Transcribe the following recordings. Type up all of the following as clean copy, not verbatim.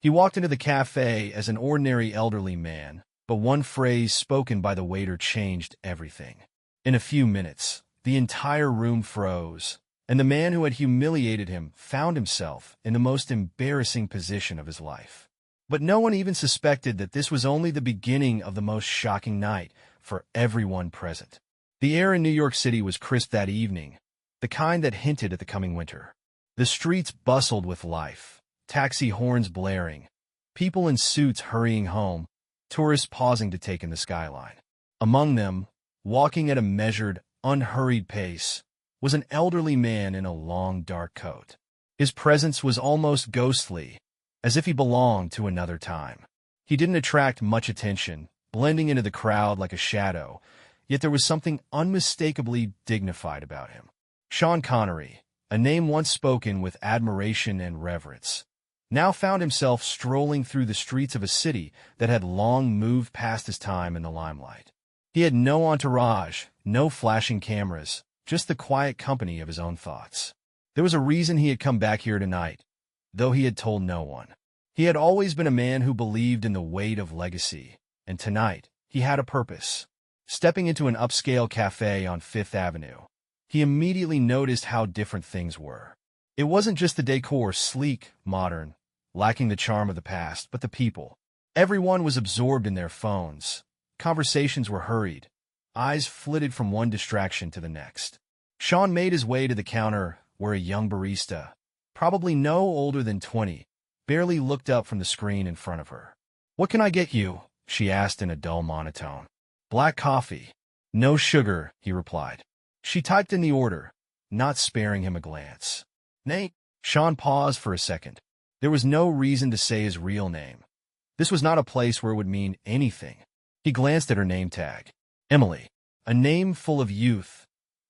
He walked into the cafe as an ordinary elderly man, but one phrase spoken by the waiter changed everything. In a few minutes, the entire room froze, and the man who had humiliated him found himself in the most embarrassing position of his life. But no one even suspected that this was only the beginning of the most shocking night for everyone present. The air in New York City was crisp that evening, the kind that hinted at the coming winter. The streets bustled with life, taxi horns blaring, people in suits hurrying home, tourists pausing to take in the skyline. Among them, walking at a measured, unhurried pace, was an elderly man in a long, dark coat. His presence was almost ghostly, as if he belonged to another time. He didn't attract much attention, blending into the crowd like a shadow, yet there was something unmistakably dignified about him. Sean Connery, a name once spoken with admiration and reverence, now found himself strolling through the streets of a city that had long moved past his time in the limelight. He had no entourage, no flashing cameras, just the quiet company of his own thoughts. There was a reason he had come back here tonight, though he had told no one. He had always been a man who believed in the weight of legacy, and tonight he had a purpose. Stepping into an upscale cafe on Fifth Avenue, he immediately noticed how different things were. It wasn't just the decor, sleek, modern, lacking the charm of the past, but the people. Everyone was absorbed in their phones. Conversations were hurried, eyes flitted from one distraction to the next. Sean made his way to the counter where a young barista, probably no older than 20, barely looked up from the screen in front of her. "What can I get you?" she asked in a dull monotone. "Black coffee." "No sugar," he replied. She typed in the order, not sparing him a glance. "Name?" Sean paused for a second. There was no reason to say his real name. This was not a place where it would mean anything. He glanced at her name tag. Emily. A name full of youth,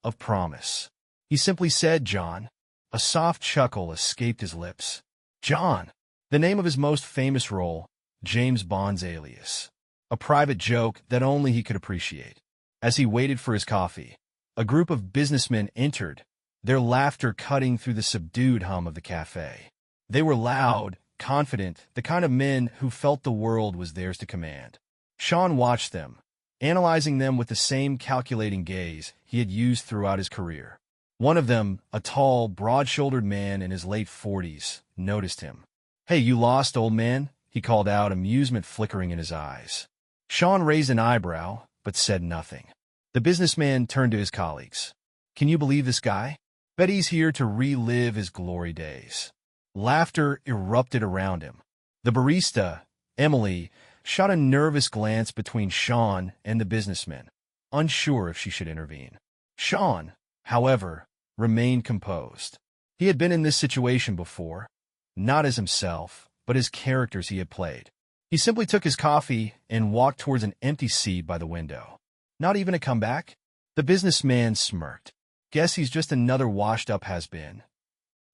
of promise. He simply said John. A soft chuckle escaped his lips. John. The name of his most famous role, James Bond's alias. A private joke that only he could appreciate. As he waited for his coffee, a group of businessmen entered, their laughter cutting through the subdued hum of the cafe. They were loud, confident, the kind of men who felt the world was theirs to command. Sean watched them, analyzing them with the same calculating gaze he had used throughout his career. One of them, a tall, broad-shouldered man in his late 40s, noticed him. "Hey, you lost, old man?" he called out, amusement flickering in his eyes. Sean raised an eyebrow, but said nothing. The businessman turned to his colleagues. "Can you believe this guy? Bet he's here to relive his glory days." Laughter erupted around him. The barista, Emily, shot a nervous glance between Sean and the businessman, unsure if she should intervene. Sean, however, remained composed. He had been in this situation before, not as himself, but as characters he had played. He simply took his coffee and walked towards an empty seat by the window. "Not even a comeback?" The businessman smirked. "Guess he's just another washed-up has-been."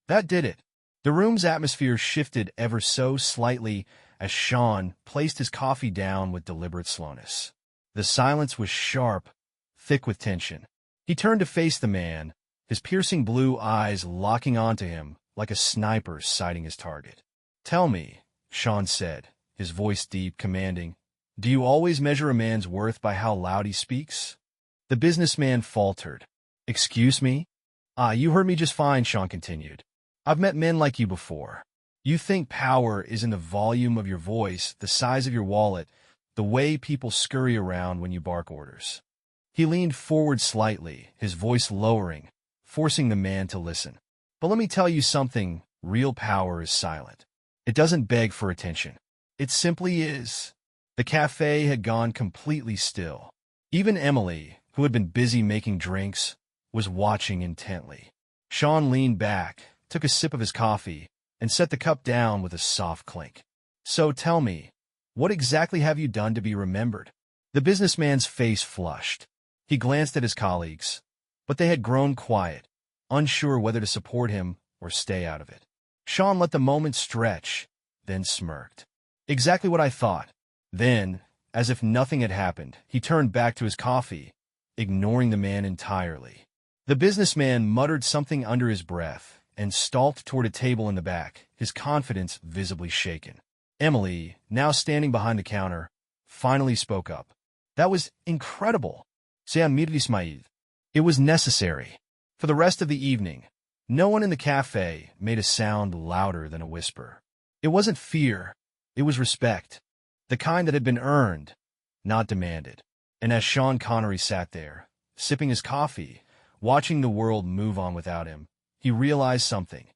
That did it. The room's atmosphere shifted ever so slightly as Sean placed his coffee down with deliberate slowness. The silence was sharp, thick with tension. He turned to face the man, his piercing blue eyes locking onto him like a sniper sighting his target. "Tell me," Sean said, his voice deep, commanding, "do you always measure a man's worth by how loud he speaks?" The businessman faltered. "Excuse me?" You heard me just fine," Sean continued. "I've met men like you before. You think power is in the volume of your voice, the size of your wallet, the way people scurry around when you bark orders." He leaned forward slightly, his voice lowering, forcing the man to listen. "But let me tell you something, real power is silent. It doesn't beg for attention. It simply is." The cafe had gone completely still. Even Emily, who had been busy making drinks, was watching intently. Sean leaned back, took a sip of his coffee, and set the cup down with a soft clink. "So tell me, what exactly have you done to be remembered?" The businessman's face flushed. He glanced at his colleagues, but they had grown quiet, unsure whether to support him or stay out of it. Sean let the moment stretch, then smirked. "Exactly what I thought." Then, as if nothing had happened, he turned back to his coffee, ignoring the man entirely. The businessman muttered something under his breath and stalked toward a table in the back, his confidence visibly shaken. Emily, now standing behind the counter, finally spoke up. That was incredible. C'est un miracle, Ismail. It was necessary. For the rest of the evening, no one in the cafe made a sound louder than a whisper. It wasn't fear, it was respect. The kind that had been earned, not demanded. And as Sean Connery sat there, sipping his coffee, watching the world move on without him, he realized something.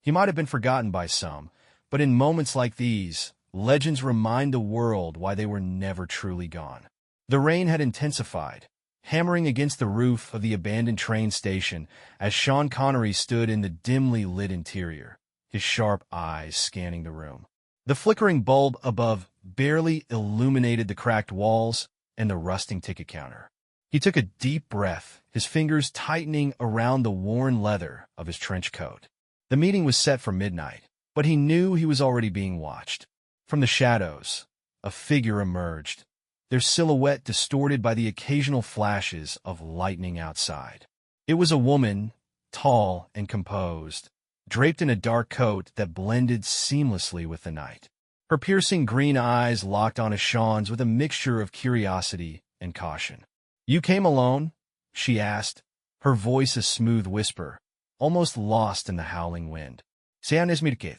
He might have been forgotten by some, but in moments like these, legends remind the world why they were never truly gone. The rain had intensified, hammering against the roof of the abandoned train station as Sean Connery stood in the dimly lit interior, his sharp eyes scanning the room. The flickering bulb above barely illuminated the cracked walls and the rusting ticket counter. He took a deep breath, his fingers tightening around the worn leather of his trench coat. The meeting was set for midnight, but he knew he was already being watched. From the shadows, a figure emerged, their silhouette distorted by the occasional flashes of lightning outside. It was a woman, tall and composed, draped in a dark coat that blended seamlessly with the night. Her piercing green eyes locked onto Sean's with a mixture of curiosity and caution. "You came alone?" she asked, her voice a smooth whisper, almost lost in the howling wind. "C'est un miracle.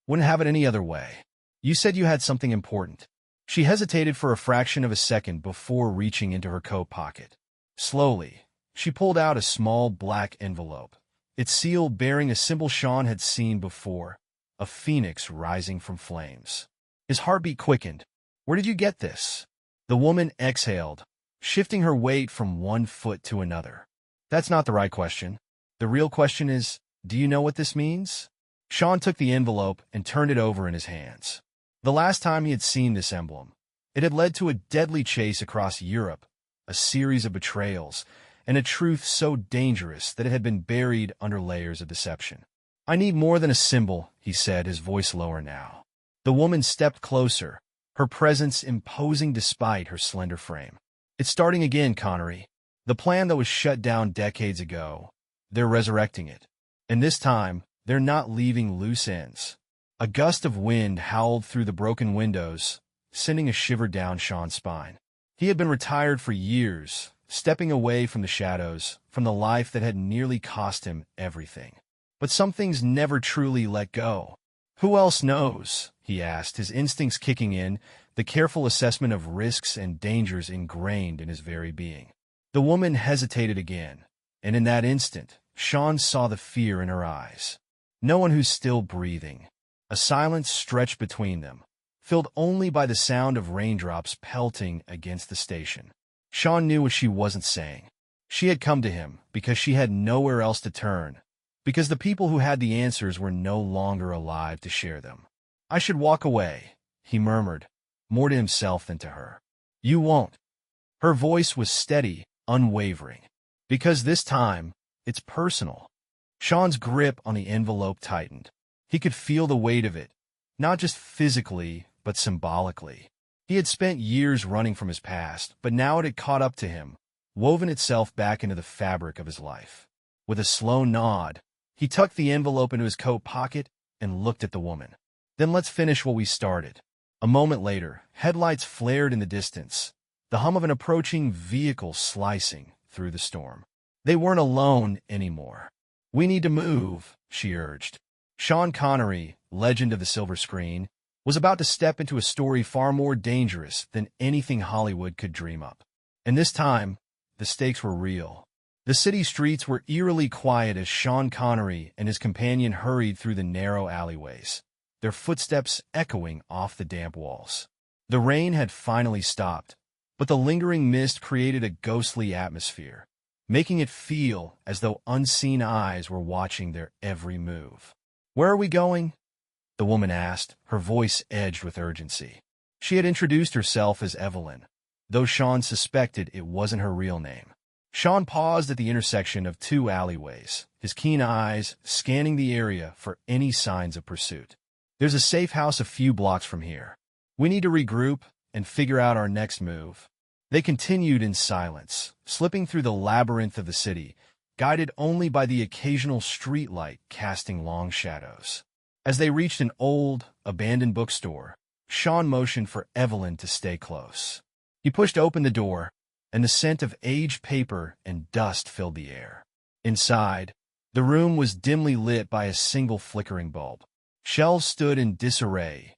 Wouldn't have it any other way. You said you had something important." She hesitated for a fraction of a second before reaching into her coat pocket. Slowly, she pulled out a small black envelope, its seal bearing a symbol Sean had seen before, a phoenix rising from flames. His heartbeat quickened. "Where did you get this?" The woman exhaled, shifting her weight from one foot to another. "That's not the right question. The real question is, do you know what this means?" Sean took the envelope and turned it over in his hands. The last time he had seen this emblem, it had led to a deadly chase across Europe, a series of betrayals, and a truth so dangerous that it had been buried under layers of deception. "I need more than a symbol," he said, his voice lower now. The woman stepped closer, her presence imposing despite her slender frame. "It's starting again, Connery. The plan that was shut down decades ago, they're resurrecting it. And this time, they're not leaving loose ends." A gust of wind howled through the broken windows, sending a shiver down Sean's spine. He had been retired for years, stepping away from the shadows, from the life that had nearly cost him everything. But some things never truly let go. "Who else knows?" he asked, his instincts kicking in, the careful assessment of risks and dangers ingrained in his very being. The woman hesitated again, and in that instant, Sean saw the fear in her eyes. No one who's still breathing. A silence stretched between them, filled only by the sound of raindrops pelting against the station. Sean knew what she wasn't saying. She had come to him because she had nowhere else to turn, because the people who had the answers were no longer alive to share them. "I should walk away," he murmured, more to himself than to her. "You won't." Her voice was steady, unwavering. "Because this time, it's personal." Sean's grip on the envelope tightened. He could feel the weight of it, not just physically, but symbolically. He had spent years running from his past, but now it had caught up to him, woven itself back into the fabric of his life. With a slow nod, he tucked the envelope into his coat pocket and looked at the woman. "Then let's finish what we started." A moment later, headlights flared in the distance, the hum of an approaching vehicle slicing through the storm. They weren't alone anymore. "We need to move," she urged. Sean Connery, legend of the silver screen, was about to step into a story far more dangerous than anything Hollywood could dream up. And this time, the stakes were real. The city streets were eerily quiet as Sean Connery and his companion hurried through the narrow alleyways, their footsteps echoing off the damp walls. The rain had finally stopped, but the lingering mist created a ghostly atmosphere, making it feel as though unseen eyes were watching their every move. "Where are we going?" the woman asked, her voice edged with urgency. She had introduced herself as Evelyn, though Sean suspected it wasn't her real name. Sean paused at the intersection of two alleyways, his keen eyes scanning the area for any signs of pursuit. "There's a safe house a few blocks from here. We need to regroup and figure out our next move." They continued in silence, slipping through the labyrinth of the city, guided only by the occasional streetlight casting long shadows. As they reached an old, abandoned bookstore, Sean motioned for Evelyn to stay close. He pushed open the door, and the scent of aged paper and dust filled the air. Inside, the room was dimly lit by a single flickering bulb. Shelves stood in disarray,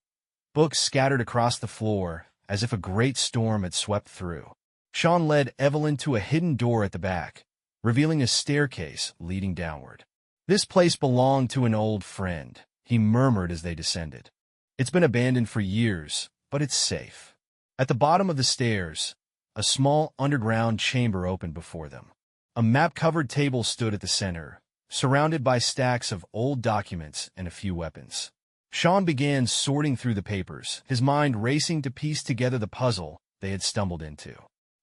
books scattered across the floor as if a great storm had swept through. Sean led Evelyn to a hidden door at the back, revealing a staircase leading downward. "This place belonged to an old friend," he murmured as they descended. "It's been abandoned for years, but it's safe." At the bottom of the stairs, a small underground chamber opened before them. A map-covered table stood at the center, surrounded by stacks of old documents and a few weapons. Sean began sorting through the papers, his mind racing to piece together the puzzle they had stumbled into.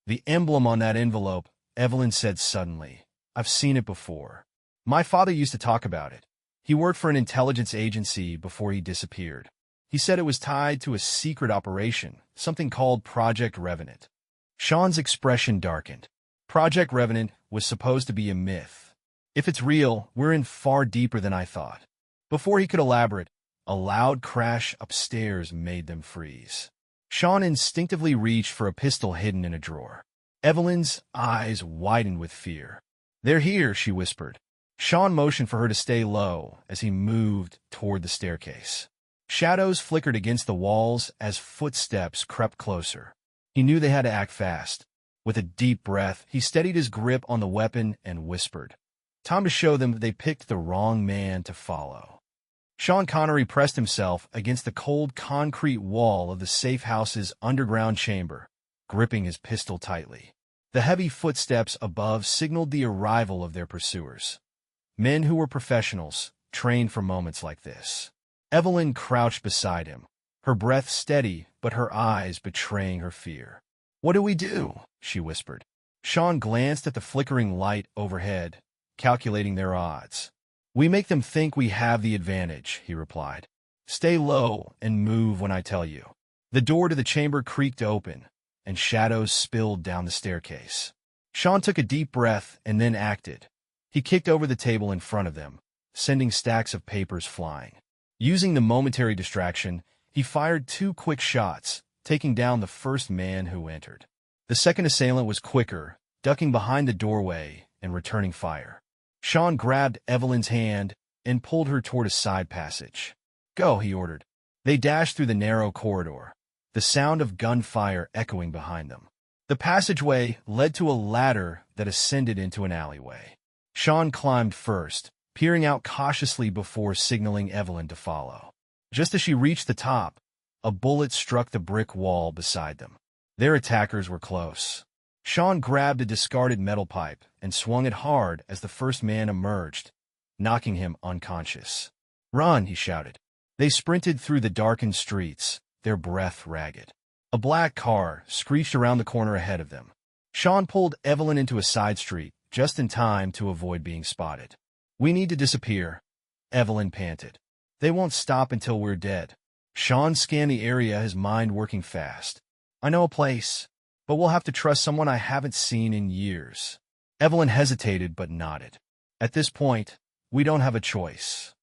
"The emblem on that envelope," Evelyn said suddenly. "I've seen it before. My father used to talk about it. He worked for an intelligence agency before he disappeared. He said it was tied to a secret operation, something called Project Revenant." Sean's expression darkened. Project Revenant was supposed to be a myth. "If it's real, we're in far deeper than I thought." Before he could elaborate, a loud crash upstairs made them freeze. Sean instinctively reached for a pistol hidden in a drawer. Evelyn's eyes widened with fear. "They're here," she whispered. Sean motioned for her to stay low as he moved toward the staircase. Shadows flickered against the walls as footsteps crept closer. He knew they had to act fast. With a deep breath, he steadied his grip on the weapon and whispered, "Time to show them that they picked the wrong man to follow." Sean Connery pressed himself against the cold concrete wall of the safe house's underground chamber, gripping his pistol tightly. The heavy footsteps above signaled the arrival of their pursuers. Men who were professionals, trained for moments like this. Evelyn crouched beside him, her breath steady but her eyes betraying her fear. "What do we do?" she whispered. Sean glanced at the flickering light overhead, calculating their odds. "We make them think we have the advantage," he replied. "Stay low and move when I tell you." The door to the chamber creaked open, and shadows spilled down the staircase. Sean took a deep breath and then acted. He kicked over the table in front of them, sending stacks of papers flying. Using the momentary distraction, he fired 2 quick shots, taking down the first man who entered. The second assailant was quicker, ducking behind the doorway and returning fire. Sean grabbed Evelyn's hand and pulled her toward a side passage. "Go," he ordered. They dashed through the narrow corridor, the sound of gunfire echoing behind them. The passageway led to a ladder that ascended into an alleyway. Sean climbed first, peering out cautiously before signaling Evelyn to follow. Just as she reached the top, a bullet struck the brick wall beside them. Their attackers were close. Sean grabbed a discarded metal pipe and swung it hard as the first man emerged, knocking him unconscious. "Run!" he shouted. They sprinted through the darkened streets, their breath ragged. A black car screeched around the corner ahead of them. Sean pulled Evelyn into a side street, just in time to avoid being spotted. "We need to disappear," Evelyn panted. "They won't stop until we're dead." Sean scanned the area, his mind working fast. "I know a place, but we'll have to trust someone I haven't seen in years." Evelyn hesitated but nodded. "At this point, we don't have a choice."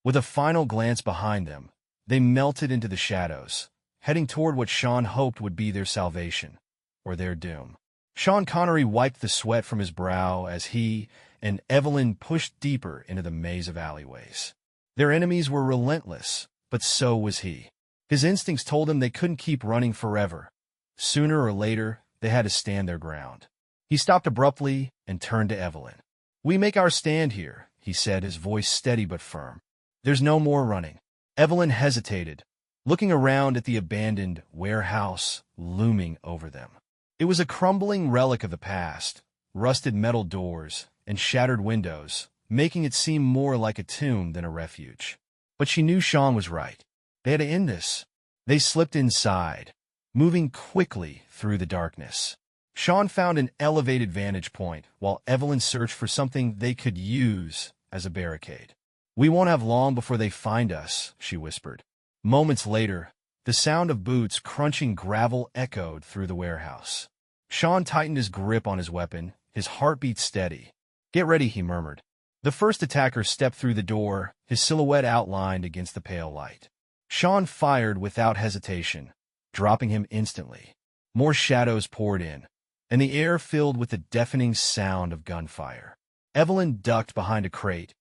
With a final glance behind them, they melted into the shadows, heading toward what Sean hoped would be their salvation, or their doom. Sean Connery wiped the sweat from his brow as he and Evelyn pushed deeper into the maze of alleyways. Their enemies were relentless, but so was he. His instincts told him they couldn't keep running forever. Sooner or later, they had to stand their ground. He stopped abruptly and turned to Evelyn. "We make our stand here," he said, his voice steady but firm. "There's no more running." Evelyn hesitated, looking around at the abandoned warehouse looming over them. It was a crumbling relic of the past, rusted metal doors and shattered windows, making it seem more like a tomb than a refuge. But she knew Sean was right. They had to end this. They slipped inside, moving quickly through the darkness. Sean found an elevated vantage point, while Evelyn searched for something they could use as a barricade. "We won't have long before they find us," she whispered. Moments later, the sound of boots crunching gravel echoed through the warehouse. Sean tightened his grip on his weapon, his heartbeat steady. "Get ready," he murmured. The first attacker stepped through the door, his silhouette outlined against the pale light. Sean fired without hesitation, dropping him instantly. More shadows poured in, and the air filled with the deafening sound of gunfire. Evelyn ducked behind a crate,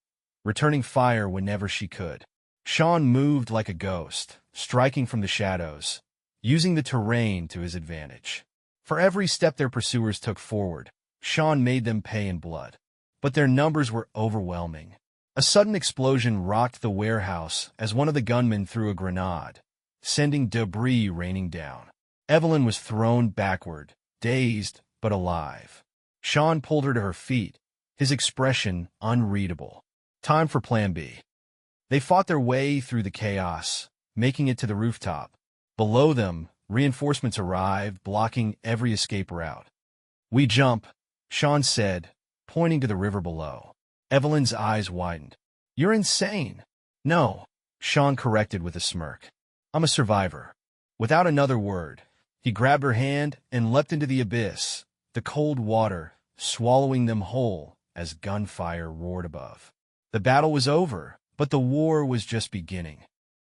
returning fire whenever she could. Sean moved like a ghost, striking from the shadows, using the terrain to his advantage. For every step their pursuers took forward, Sean made them pay in blood. But their numbers were overwhelming. A sudden explosion rocked the warehouse as one of the gunmen threw a grenade, sending debris raining down. Evelyn was thrown backward, dazed but alive. Sean pulled her to her feet, his expression unreadable. Time for Plan B. They fought their way through the chaos, making it to the rooftop. Below them, reinforcements arrived, blocking every escape route. "We jump," Sean said, pointing to the river below. Evelyn's eyes widened. "You're insane." "No," Sean corrected with a smirk. "I'm a survivor." Without another word, he grabbed her hand and leapt into the abyss, the cold water swallowing them whole as gunfire roared above. The battle was over, but the war was just beginning.